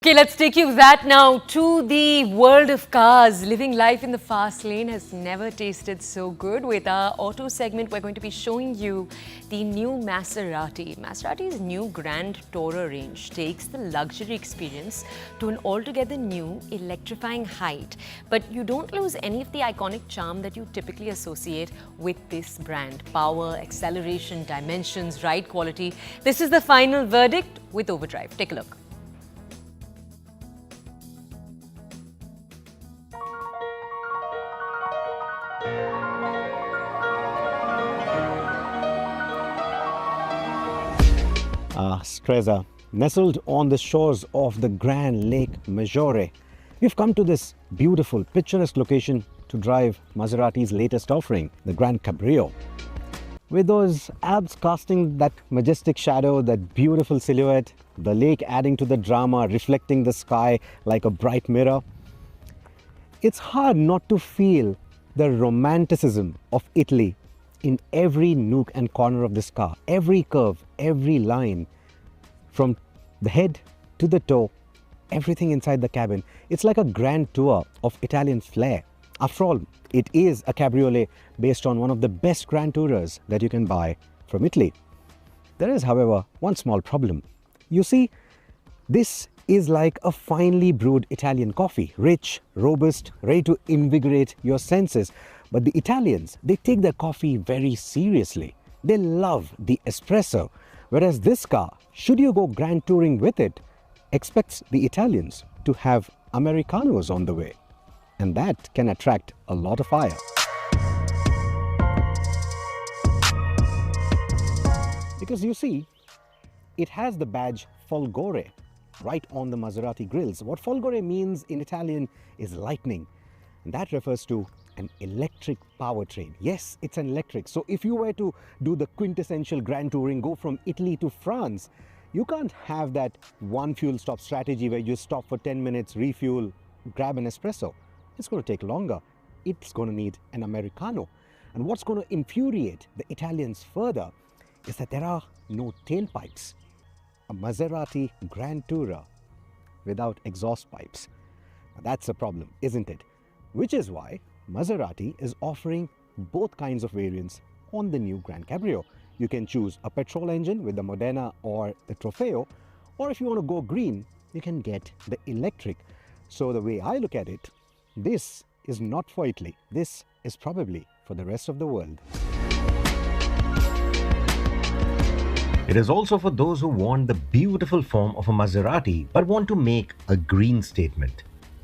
Okay, let's take you that now to the world of cars. Living life in the fast lane has never tasted so good. With our auto segment, we're going to be showing you the new Maserati. Maserati's new Grand Tourer range takes the luxury experience to an altogether new, electrifying height. But you don't lose any of the iconic charm that you typically associate with this brand. Power, acceleration, dimensions, ride quality. This is the final verdict with Overdrive. Take a look. Stresa, nestled on the shores of the Grand Lake Maggiore, we've come to this beautiful, picturesque location to drive Maserati's latest offering, the Grand Cabrio. With those Alps casting that majestic shadow, that beautiful silhouette, the lake adding to the drama, reflecting the sky like a bright mirror, it's hard not to feel the romanticism of Italy in every nook and corner of this car, every curve, every line, from the head to the toe, everything inside the cabin. It's like a grand tour of Italian flair. After all, it is a cabriolet based on one of the best Grand Tourers that you can buy from Italy. There is, however, one small problem. You see, this is like a finely brewed Italian coffee, rich, robust, ready to invigorate your senses. But the Italians, they take their coffee very seriously. They love the espresso. Whereas this car, should you go grand touring with it, expects the Italians to have Americanos on the way. And that can attract a lot of ire. Because you see, it has the badge Folgore right on the Maserati grills. What Folgore means in Italian is lightning. And that refers to an electric powertrain. Yes, it's an electric. So if you were to do the quintessential grand touring, go from Italy to France, you can't have that one fuel stop strategy where you stop for 10 minutes, refuel, grab an espresso. It's going to take longer. It's going to need an Americano. And what's going to infuriate the Italians further is that there are no tailpipes. A Maserati Grand Tourer without exhaust pipes. Now that's a problem, isn't it? Which is why Maserati is offering both kinds of variants on the new Grand Cabrio. You can choose a petrol engine with the Modena or the Trofeo, or if you want to go green, you can get the electric. So the way I look at it, this is not for Italy. This is probably for the rest of the world. It is also for those who want the beautiful form of a Maserati but want to make a green statement.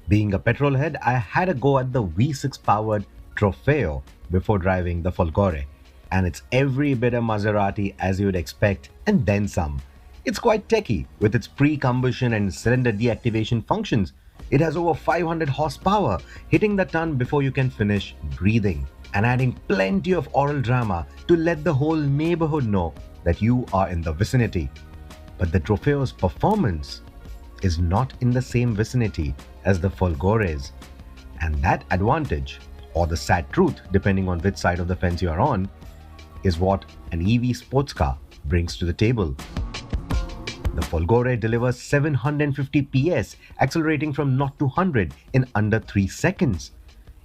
Being a petrol head, I had a go at the V6 powered Trofeo before driving the Folgore. And it's every bit a Maserati as you would expect, and then some. It's quite techy with its pre-combustion and cylinder deactivation functions. It has over 500 horsepower, hitting the ton before you can finish breathing, and adding plenty of oral drama to let the whole neighborhood know that you are in the vicinity. But the Trofeo's performance is not in the same vicinity as the Folgore's. And that advantage, or the sad truth depending on which side of the fence you are on, is what an EV sports car brings to the table. The Folgore delivers 750 PS, accelerating from 0 to 100 in under 3 seconds.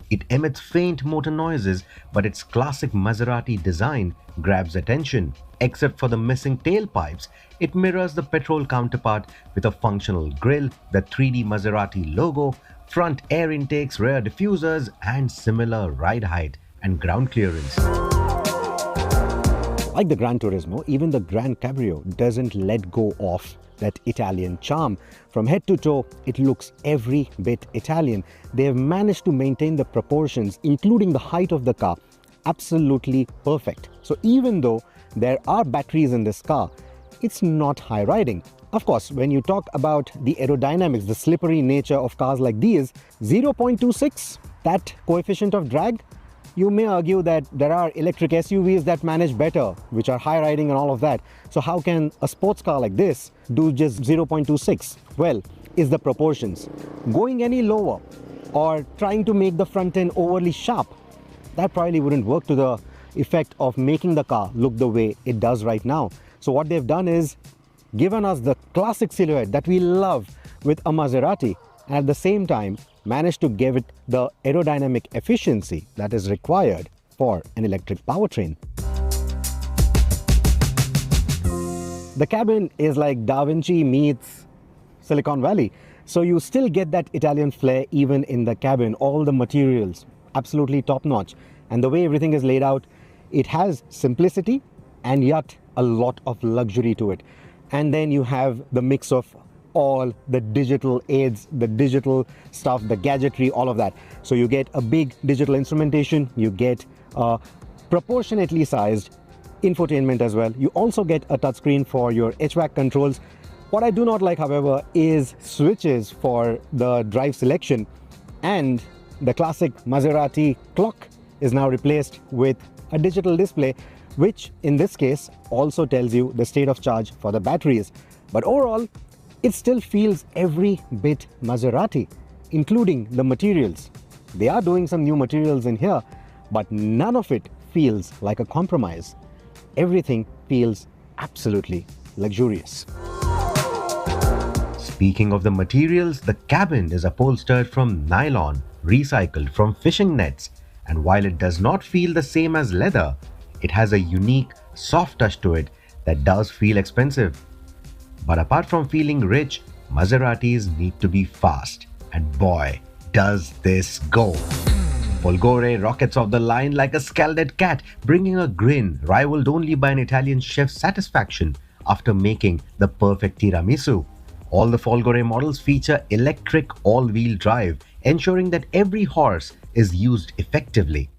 It emits faint motor noises, but its classic Maserati design grabs attention. Except for the missing tailpipes, it mirrors the petrol counterpart with a functional grille, the 3D Maserati logo, front air intakes, rear diffusers, and similar ride height and ground clearance. Like the Gran Turismo, even the Grand Cabrio doesn't let go of that Italian charm. From head to toe, it looks every bit Italian. They have managed to maintain the proportions, including the height of the car, absolutely perfect. So even though there are batteries in this car, it's not high riding. Of course, when you talk about the aerodynamics, the slippery nature of cars like these, 0.26, that coefficient of drag, you may argue that there are electric SUVs that manage better, which are high riding and all of that. So how can a sports car like this do just 0.26? Well, it's the proportions. Going any lower or trying to make the front end overly sharp, that probably wouldn't work to the effect of making the car look the way it does right now. So what they've done is given us the classic silhouette that we love with a Maserati and at the same time manage to give it the aerodynamic efficiency that is required for an electric powertrain. The cabin is like Da Vinci meets Silicon Valley. So you still get that Italian flair even in the cabin. All the materials, absolutely top notch. And the way everything is laid out, it has simplicity and yet a lot of luxury to it. And then you have the mix of all the digital aids, the digital stuff, the gadgetry, all of that. So you get a big digital instrumentation, you get a proportionately sized infotainment as well. You also get a touchscreen for your HVAC controls. What I do not like, however, is switches for the drive selection, and the classic Maserati clock is now replaced with a digital display, which in this case also tells you the state of charge for the batteries. But overall, it still feels every bit Maserati, including the materials. They are doing some new materials in here, but none of it feels like a compromise. Everything feels absolutely luxurious. Speaking of the materials, the cabin is upholstered from nylon, recycled from fishing nets, and while it does not feel the same as leather, it has a unique, soft touch to it that does feel expensive. But apart from feeling rich, Maseratis need to be fast, and boy, does this go! Folgore rockets off the line like a scalded cat, bringing a grin rivaled only by an Italian chef's satisfaction after making the perfect tiramisu. All the Folgore models feature electric all-wheel drive, ensuring that every horse is used effectively.